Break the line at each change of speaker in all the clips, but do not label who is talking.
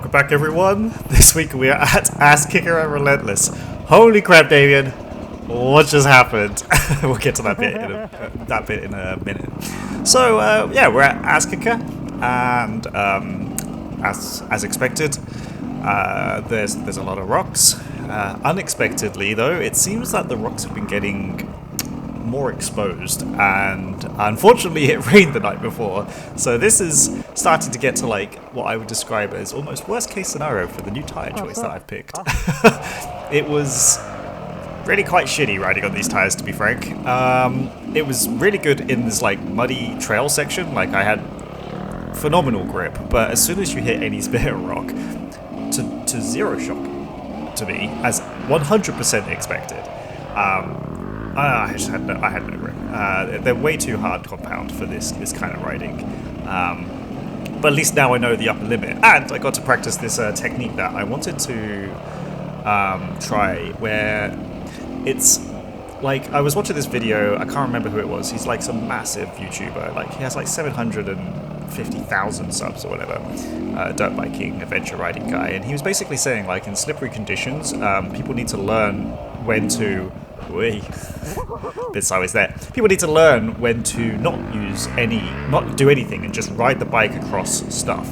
welcome back everyone. This week we are at Asskicker and Relentless. Holy crap, Damien. What just happened? We'll get to that bit in a minute. So, yeah, we're at Asskicker, and as expected, there's a lot of rocks. Unexpectedly, though, it seems that the rocks have been getting more exposed, and unfortunately it rained the night before, so this is starting to get to like what I would describe as almost worst case scenario for the new tire choice that I've picked. It was really quite shitty riding on these tires, to be frank. It was really good in this like muddy trail section, like I had phenomenal grip, but as soon as you hit any bit of rock, to zero shock to me, as 100% expected. I had no grip. They're way too hard compound for this kind of riding. But at least now I know the upper limit, and I got to practice this technique that I wanted to try, where it's like I was watching this video. I can't remember who it was. He's like some massive YouTuber. Like he has like 750,000 subs or whatever. Dirt biking, adventure riding guy, and he was basically saying like in slippery conditions, people need to learn when to. Bit sideways there. People need to learn when to not do anything and just ride the bike across stuff.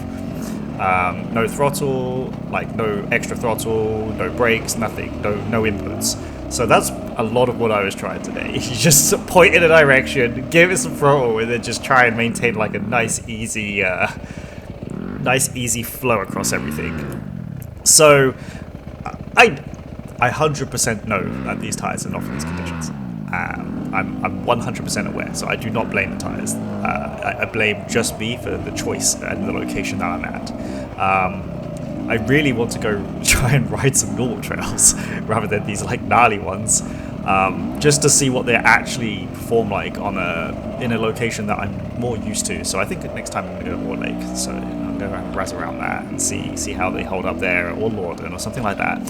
No throttle, like no extra throttle, no brakes, nothing, no inputs. So that's a lot of what I was trying today. You just point in a direction, give it some throttle, and then just try and maintain like a nice easy flow across everything. So I 100% know that these tyres are not for these conditions. I'm 100% aware, so I do not blame the tyres. I blame just me for the choice and the location that I'm at. I really want to go try and ride some normal trails rather than these like gnarly ones, just to see what they actually perform like in a location that I'm more used to. So I think next time I'm going to go to War Lake, so I'm going to razz around that and see how they hold up there, or Lorden or something like that.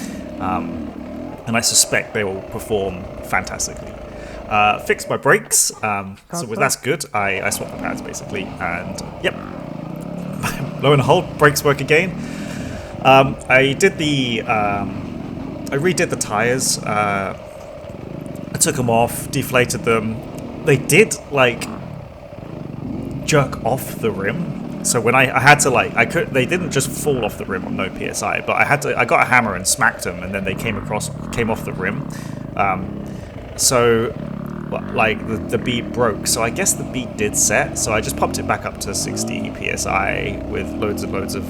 And I suspect they will perform fantastically. Fixed my brakes, so that's good. I swapped the pads basically, and yep, lo and behold, brakes work again. I redid the tires. I took them off, deflated them. They did like jerk off the rim. So when I had to they didn't just fall off the rim on no PSI, but I got a hammer and smacked them, and then they came off the rim. So like the bead broke. So I guess the bead did set. So I just popped it back up to 60 PSI with loads and loads of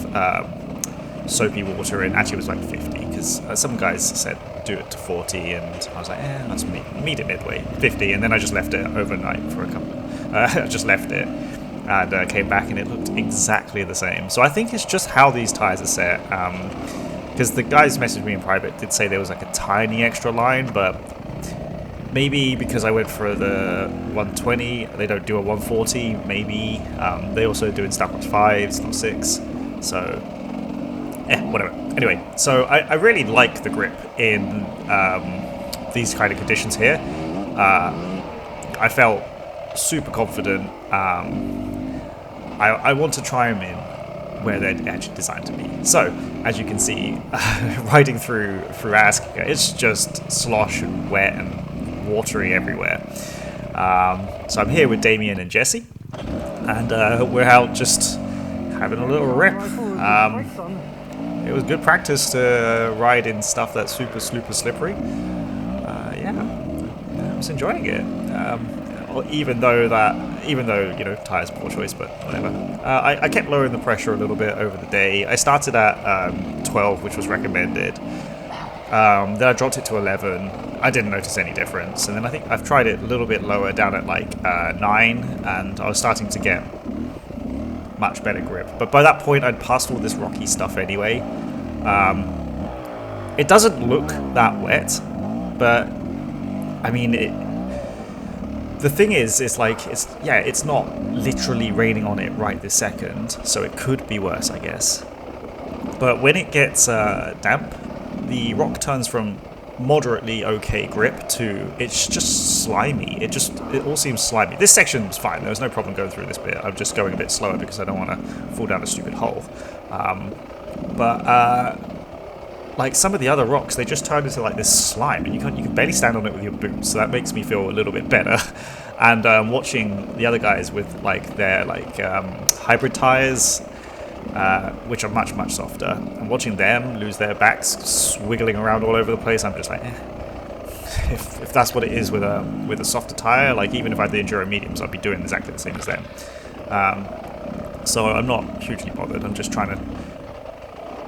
soapy water in. Actually, it was like 50 because some guys said do it to 40, and I was like, let's meet it midway, 50, and then I just left it overnight for a couple. I just left it. And came back and it looked exactly the same. So I think it's just how these tyres are set. Because the guys messaged me in private did say there was like a tiny extra line, but maybe because I went for the 120, they don't do a 140. Maybe they also do in Snapbox 5s, not 6. So whatever. Anyway, so I really like the grip in these kind of conditions here. I felt super confident. I want to try them in where they're actually designed to be. So, as you can see, riding through Asskicker, it's just slosh and wet and watery everywhere. So I'm here with Damien and Jesse, and we're out just having a little rip. It was good practice to ride in stuff that's super slippery. I was enjoying it. Even though tires poor choice, but whatever. I kept lowering the pressure a little bit over the day. I started at 12, which was recommended. Then I dropped it to 11. I didn't notice any difference, and then I think I've tried it a little bit lower, down at like 9, and I was starting to get much better grip. But by that point, I'd passed all this rocky stuff anyway. It doesn't look that wet, but I mean the thing is, it's not literally raining on it right this second, so it could be worse, I guess. But when it gets damp, the rock turns from moderately okay grip to it's just slimy. It all seems slimy. This section was fine. There was no problem going through this bit. I'm just going a bit slower because I don't want to fall down a stupid hole. But like some of the other rocks, they just turn into like this slime, and you can barely stand on it with your boots. So that makes me feel a little bit better. And watching the other guys with like their hybrid tires, which are much softer, and watching them lose their backs, swiggling around all over the place, I'm just like, if that's what it is with a softer tire, like even if I had the enduro mediums, I'd be doing exactly the same as them. So I'm not hugely bothered. I'm just trying to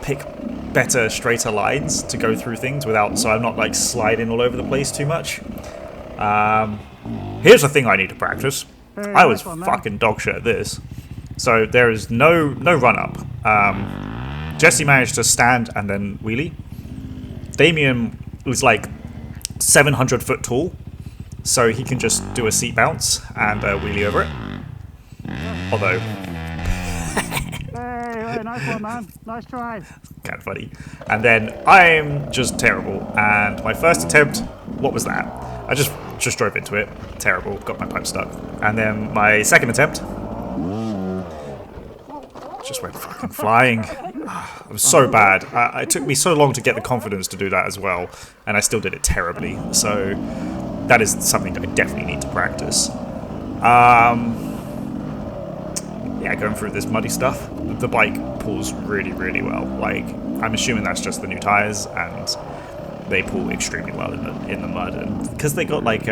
pick better, straighter lines to go through things without, so I'm not like sliding all over the place too much. Here's the thing I need to practice. I was fucking dog shit at this. So there is no run up. Jesse managed to stand and then wheelie. Damien was like 700 foot tall, so he can just do a seat bounce and wheelie over it. Although,
hey, nice one, man. Nice try.
Kind of funny. And then I'm just terrible. And my first attempt, what was that? I just drove into it. Terrible. Got my pipe stuck. And then my second attempt just went fucking flying. It was so bad. It took me so long to get the confidence to do that as well, and I still did it terribly. So that is something that I definitely need to practice. Yeah, going through this muddy stuff, the bike pulls really well. Like, I'm assuming that's just the new tires, and they pull extremely well in the mud. And because they got like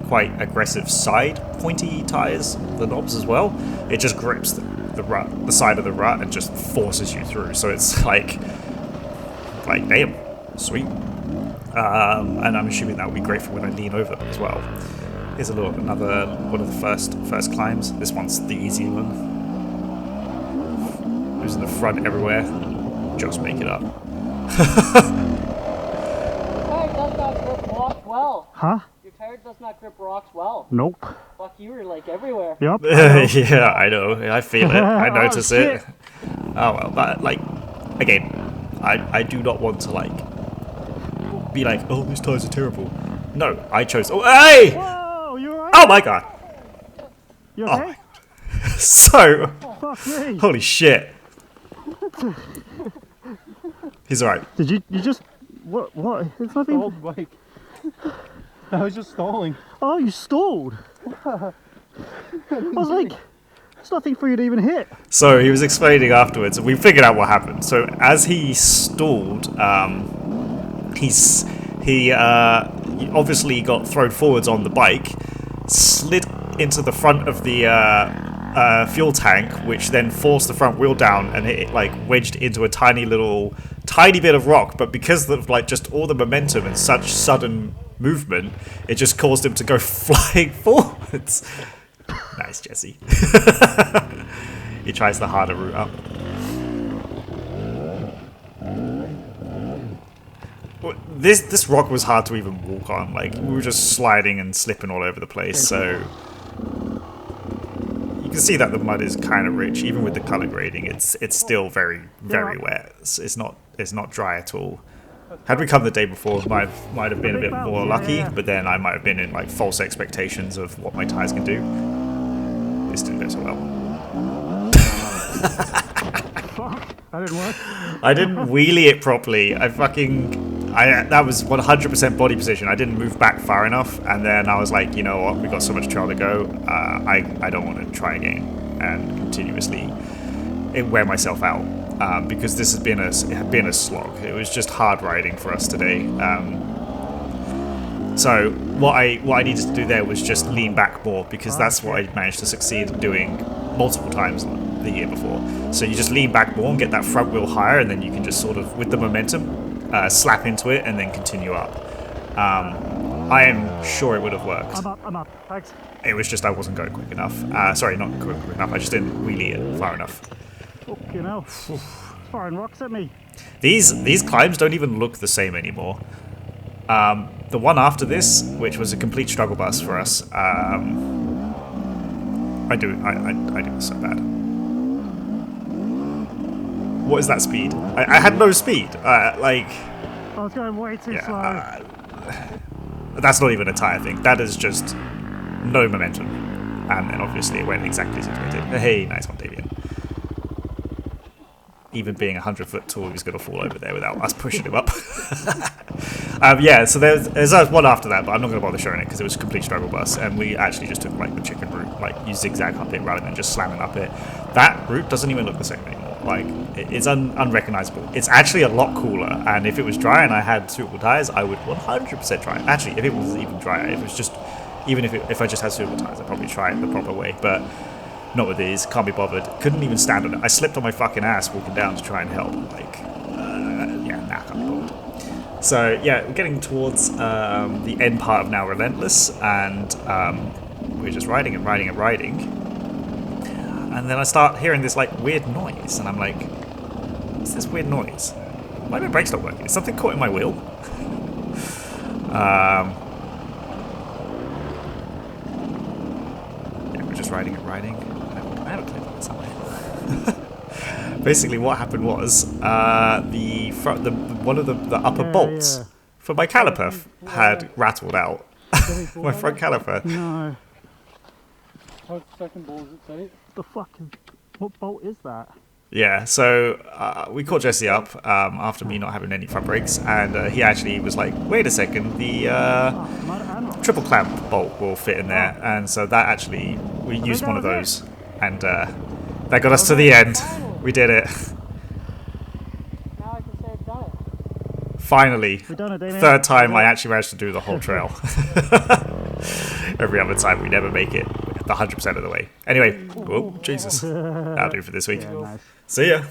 quite aggressive side pointy tires, the knobs as well, it just grips the side of the rut and just forces you through. So it's like damn, sweet. And I'm assuming that will be great for when I lean over as well. Here's another one of the first climbs. This one's the easy one. Losing the front everywhere. Just make it up.
Well.
Huh?
Your tire does not grip rocks well.
Nope.
Fuck, you were like everywhere.
Yep.
Yeah, I know. I feel it. I notice it. Oh well, but like, again, I do not want to like be like, oh, these tires are terrible. No, I chose. Oh, hey!
Whoa, you alright?
Oh my god!
You okay?
Oh. So,
Fuck me.
holy shit! He's alright.
Did you just what? It's nothing.
Stalled bike. I was just stalling.
Oh, you stalled. I was like, there's nothing for you to even hit.
So he was explaining afterwards, and we figured out what happened. So as he stalled, he obviously got thrown forwards on the bike, slid into the front of the fuel tank, which then forced the front wheel down, and it like wedged into a tiny bit of rock. But because of like just all the momentum and such sudden movement, it just caused him to go flying forwards. Nice, Jesse. He tries the harder route up. This rock was hard to even walk on. Like, we were just sliding and slipping all over the place. So you can see that the mud is kind of rich, even with the color grading. It's still very wet. It's not dry at all. Had we come the day before, might have been a bit more lucky, but then I might have been in like false expectations of what my tires can do. This didn't go so well.
That didn't work.
I didn't wheelie it properly. That was 100% body position. I didn't move back far enough, and then I was like, you know what, we've got so much trail to go. I don't want to try again and continuously wear myself out. Because this had been a slog. It was just hard riding for us today. So what I needed to do there was just lean back more, because that's what I managed to succeed in doing multiple times the year before. So you just lean back more and get that front wheel higher, and then you can just sort of, with the momentum, slap into it and then continue up. I am sure it would have worked.
I'm up. Thanks.
It was just I wasn't going quick enough. Sorry, not quick enough. I just didn't wheelie it far enough.
Fucking hell. Firing rocks at me.
These climbs don't even look the same anymore. The one after this, which was a complete struggle bus for us, I do it so bad. What is that speed? I had no speed.
I was going way too slow.
That's not even a tire thing. That is just no momentum. And then obviously it went exactly as expected. Hey, nice one, Damien. even being 100 foot tall, he was going to fall over there without us pushing him up. Yeah, so there's one after that, but I'm not going to bother showing it because it was a complete struggle bus, and we actually just took like the chicken route, like you zigzag up it rather than just slamming up it. That route doesn't even look the same anymore. Like it's unrecognizable. It's actually a lot cooler, and if it was dry and I had suitable tires, I would 100% try it. Actually, if it was even drier, if it was just even if I just had suitable tires, I'd probably try it the proper way, but not with these. Can't be bothered. Couldn't even stand on it. I slipped on my fucking ass walking down to try and help. Like, yeah, nah, can't be bothered. So yeah, we're getting towards the end part of now Relentless, and we're just riding and riding and riding, and then I start hearing this like weird noise, and I'm like, what's this weird noise? Why are my brakes not working? Is something caught in my wheel? Yeah, we're just riding and riding. I have a clip of it somewhere. Basically, what happened was one of the upper bolts for my caliper had rattled out. My front caliper.
No.
How second bolt is it tight?
The fucking... What bolt is that?
Yeah, so we caught Jesse up after me not having any front brakes, and he actually was like, wait a second, the triple clamp bolt will fit in there, and so that actually, we used one of those, and that got us to the end. We did it.
Now I can say I've done it.
Finally,
We've done it, Damien.
third time I actually managed to do the whole trail. Every other time we never make it the 100% of the way. Anyway, whoa, Jesus. That'll do for this week.
Yeah, nice.
See ya.